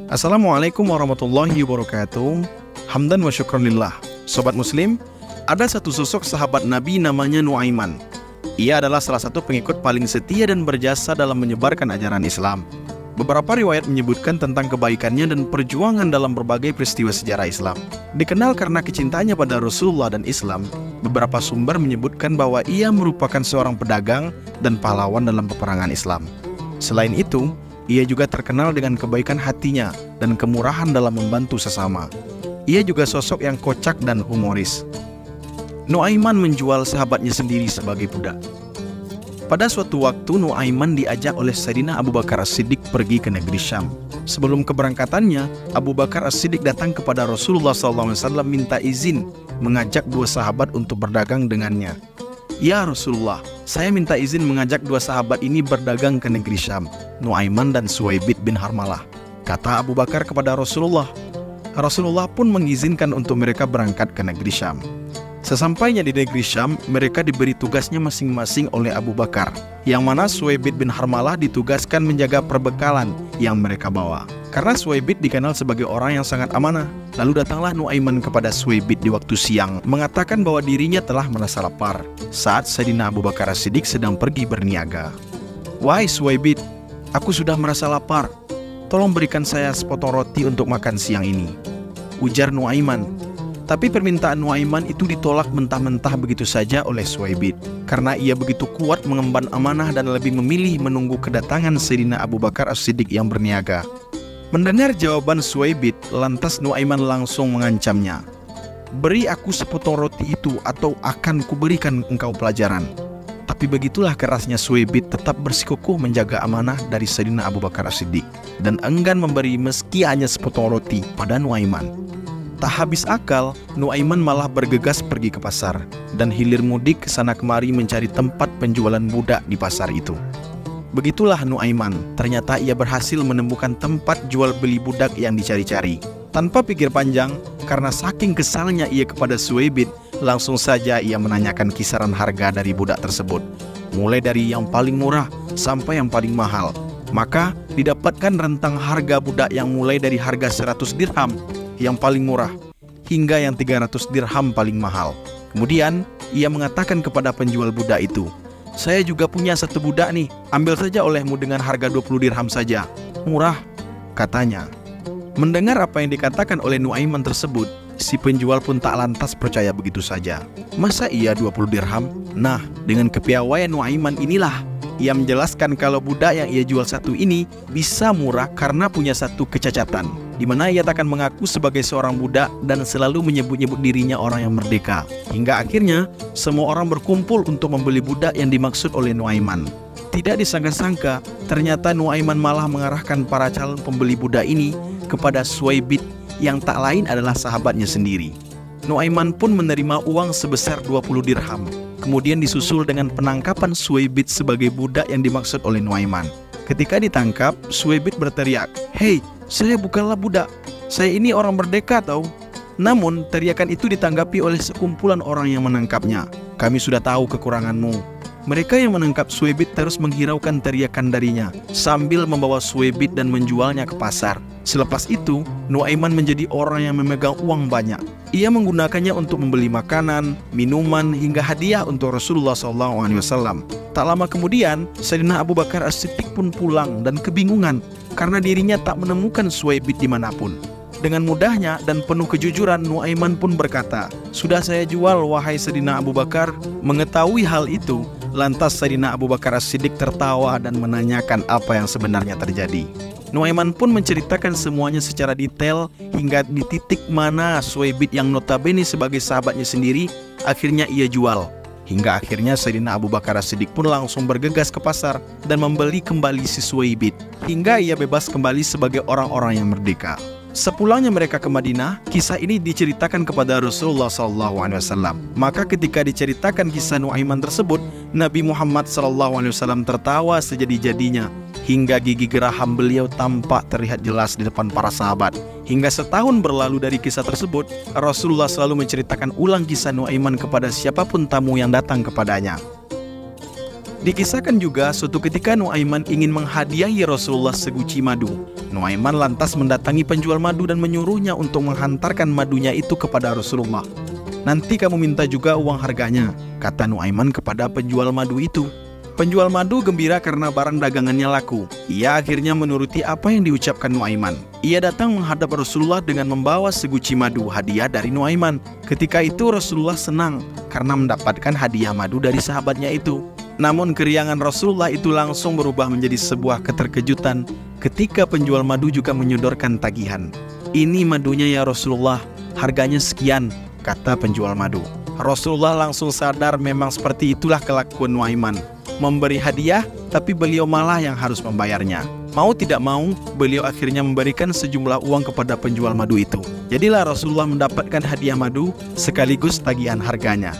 Assalamualaikum warahmatullahi wabarakatuh. Hamdan wa syukranillah. Sobat muslim, ada satu sosok sahabat Nabi namanya Nuaiman. Ia adalah salah satu pengikut paling setia dan berjasa dalam menyebarkan ajaran Islam. Beberapa riwayat menyebutkan tentang kebaikannya dan perjuangan dalam berbagai peristiwa sejarah Islam. Dikenal karena kecintaannya pada Rasulullah dan Islam, beberapa sumber menyebutkan bahwa ia merupakan seorang pedagang dan pahlawan dalam peperangan Islam. Selain itu, ia juga terkenal dengan kebaikan hatinya dan kemurahan dalam membantu sesama. Ia juga sosok yang kocak dan humoris. Nuaiman menjual sahabatnya sendiri sebagai budak. Pada suatu waktu Nuaiman diajak oleh Sayyidina Abu Bakar As-Siddiq pergi ke negeri Syam. Sebelum keberangkatannya, Abu Bakar As-Siddiq datang kepada Rasulullah SAW minta izin mengajak dua sahabat untuk berdagang dengannya. Ya Rasulullah, saya minta izin mengajak dua sahabat ini berdagang ke negeri Syam, Nuaiman dan Suwaibid bin Harmalah, kata Abu Bakar kepada Rasulullah. Rasulullah pun mengizinkan untuk mereka berangkat ke negeri Syam. Sesampainya di negeri Syam, mereka diberi tugasnya masing-masing oleh Abu Bakar, yang mana Suwaibid bin Harmalah ditugaskan menjaga perbekalan yang mereka bawa. Karena Suwaibid dikenal sebagai orang yang sangat amanah. Lalu datanglah Nuaiman kepada Suwaibid di waktu siang, mengatakan bahwa dirinya telah merasa lapar saat Sayyidina Abu Bakar As-Siddiq sedang pergi berniaga. Wahai Suwaibid, aku sudah merasa lapar. Tolong berikan saya sepotong roti untuk makan siang ini, ujar Nuaiman. Tapi permintaan Nuaiman itu ditolak mentah-mentah begitu saja oleh Suwaibid, karena ia begitu kuat mengemban amanah dan lebih memilih menunggu kedatangan Sayyidina Abu Bakar As-Siddiq yang berniaga. Mendengar jawaban Suwaibid, lantas Nuaiman langsung mengancamnya. Beri aku sepotong roti itu atau akan kuberikan engkau pelajaran. Tapi begitulah kerasnya Suwaibid tetap bersikukuh menjaga amanah dari Sayyidina Abu Bakar As-Siddiq dan enggan memberi meski hanya sepotong roti pada Nuaiman. Tak habis akal, Nuaiman malah bergegas pergi ke pasar dan hilir mudik kesana kemari mencari tempat penjualan budak di pasar itu. Begitulah Nuaiman, ternyata ia berhasil menemukan tempat jual beli budak yang dicari-cari. Tanpa pikir panjang, karena saking kesalnya ia kepada Suwaibid, langsung saja ia menanyakan kisaran harga dari budak tersebut, mulai dari yang paling murah sampai yang paling mahal. Maka didapatkan rentang harga budak yang mulai dari harga 100 dirham yang paling murah hingga yang 300 dirham paling mahal. Kemudian ia mengatakan kepada penjual budak itu, saya juga punya satu budak nih, ambil saja olehmu dengan harga 20 dirham saja. Murah, katanya. Mendengar apa yang dikatakan oleh Nuaiman tersebut, si penjual pun tak lantas percaya begitu saja. Masa iya 20 dirham? Nah, dengan kepiawaian Nuaiman inilah ia menjelaskan kalau budak yang ia jual satu ini bisa murah karena punya satu kecacatan, di mana ia takkan mengaku sebagai seorang budak dan selalu menyebut-nyebut dirinya orang yang merdeka. Hingga akhirnya semua orang berkumpul untuk membeli budak yang dimaksud oleh Nuaiman. Tidak disangka-sangka, ternyata Nuaiman malah mengarahkan para calon pembeli budak ini kepada Suwaibid yang tak lain adalah sahabatnya sendiri. Nuaiman pun menerima uang sebesar 20 dirham. Kemudian disusul dengan penangkapan Suwaibid sebagai budak yang dimaksud oleh Nuaiman. Ketika ditangkap, Suwaibid berteriak, "Hei, saya bukanlah budak. Saya ini orang merdeka tahu." Namun, teriakan itu ditanggapi oleh sekumpulan orang yang menangkapnya. "Kami sudah tahu kekuranganmu." Mereka yang menangkap Suwaibid terus menghiraukan teriakan darinya sambil membawa Suwaibid dan menjualnya ke pasar. Selepas itu, Nuaiman menjadi orang yang memegang uang banyak. Ia menggunakannya untuk membeli makanan, minuman, hingga hadiah untuk Rasulullah SAW. Tak lama kemudian, Sayyidina Abu Bakar As-Siddiq pun pulang dan kebingungan karena dirinya tak menemukan Suwaibid dimanapun. Dengan mudahnya dan penuh kejujuran, Nuaiman pun berkata, "Sudah saya jual, wahai Sayyidina Abu Bakar." Mengetahui hal itu, lantas Sayyidina Abu Bakar As-Siddiq tertawa dan menanyakan apa yang sebenarnya terjadi. Nuaiman pun menceritakan semuanya secara detail hingga di titik mana Suwaibid yang notabene sebagai sahabatnya sendiri akhirnya ia jual. Hingga akhirnya Sayyidina Abu Bakar As-Siddiq pun langsung bergegas ke pasar dan membeli kembali si Suwaibid hingga ia bebas kembali sebagai orang-orang yang merdeka. Sepulangnya mereka ke Madinah, kisah ini diceritakan kepada Rasulullah SAW. Maka ketika diceritakan kisah Nuaiman tersebut, Nabi Muhammad SAW tertawa sejadi-jadinya hingga gigi geraham beliau tampak terlihat jelas di depan para sahabat. Hingga setahun berlalu dari kisah tersebut, Rasulullah selalu menceritakan ulang kisah Nuaiman kepada siapapun tamu yang datang kepadanya. Dikisahkan juga suatu ketika Nuaiman ingin menghadiahi Rasulullah seguci madu. Nuaiman lantas mendatangi penjual madu dan menyuruhnya untuk menghantarkan madunya itu kepada Rasulullah. "Nanti kamu minta juga uang harganya," kata Nuaiman kepada penjual madu itu. Penjual madu gembira karena barang dagangannya laku. Ia akhirnya menuruti apa yang diucapkan Nuaiman. Ia datang menghadap Rasulullah dengan membawa seguci madu, hadiah dari Nuaiman. Ketika itu Rasulullah senang karena mendapatkan hadiah madu dari sahabatnya itu. Namun keriangan Rasulullah itu langsung berubah menjadi sebuah keterkejutan ketika penjual madu juga menyodorkan tagihan. "Ini madunya ya Rasulullah, harganya sekian," kata penjual madu. Rasulullah langsung sadar memang seperti itulah kelakuan Nuaiman. Memberi hadiah, tapi beliau malah yang harus membayarnya. Mau tidak mau, beliau akhirnya memberikan sejumlah uang kepada penjual madu itu. Jadilah Rasulullah mendapatkan hadiah madu sekaligus tagihan harganya.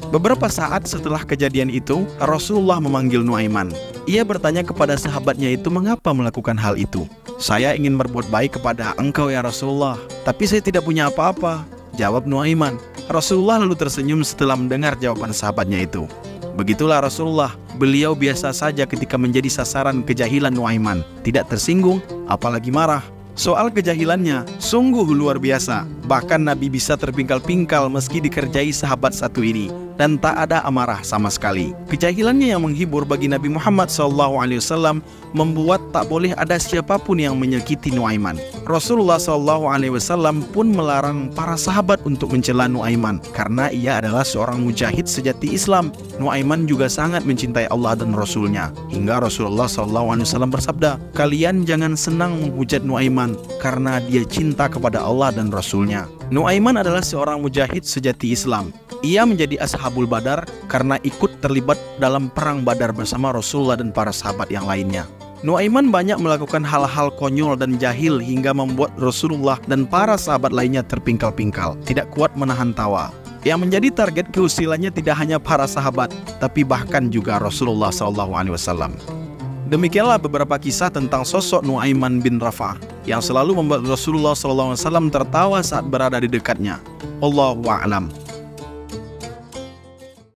Beberapa saat setelah kejadian itu, Rasulullah memanggil Nuaiman. Ia bertanya kepada sahabatnya itu mengapa melakukan hal itu. "Saya ingin berbuat baik kepada engkau ya Rasulullah, tapi saya tidak punya apa-apa," jawab Nuaiman. Rasulullah lalu tersenyum setelah mendengar jawaban sahabatnya itu. Begitulah Rasulullah, beliau biasa saja ketika menjadi sasaran kejahilan Nuaiman, tidak tersinggung, apalagi marah. Soal kejahilannya sungguh luar biasa. Bahkan Nabi bisa terpingkal-pingkal meski dikerjai sahabat satu ini, dan tak ada amarah sama sekali. Kejahilannya yang menghibur bagi Nabi Muhammad SAW membuat tak boleh ada siapapun yang menyakiti Nuaiman. Rasulullah SAW pun melarang para sahabat untuk mencela Nuaiman karena ia adalah seorang mujahid sejati Islam. Nuaiman juga sangat mencintai Allah dan Rasulnya, hingga Rasulullah SAW bersabda, "Kalian jangan senang menghujat Nuaiman karena dia cinta kepada Allah dan Rasulnya." Nuaiman adalah seorang mujahid sejati Islam. Ia menjadi Ashabul Badar karena ikut terlibat dalam perang Badar bersama Rasulullah dan para sahabat yang lainnya. Nuaiman banyak melakukan hal-hal konyol dan jahil hingga membuat Rasulullah dan para sahabat lainnya terpingkal-pingkal, tidak kuat menahan tawa. Yang menjadi target keusilannya tidak hanya para sahabat, tapi bahkan juga Rasulullah SAW. Demikianlah beberapa kisah tentang sosok Nuaiman bin Rafah yang selalu membuat Rasulullah SAW tertawa saat berada di dekatnya. Wallahu a'lam.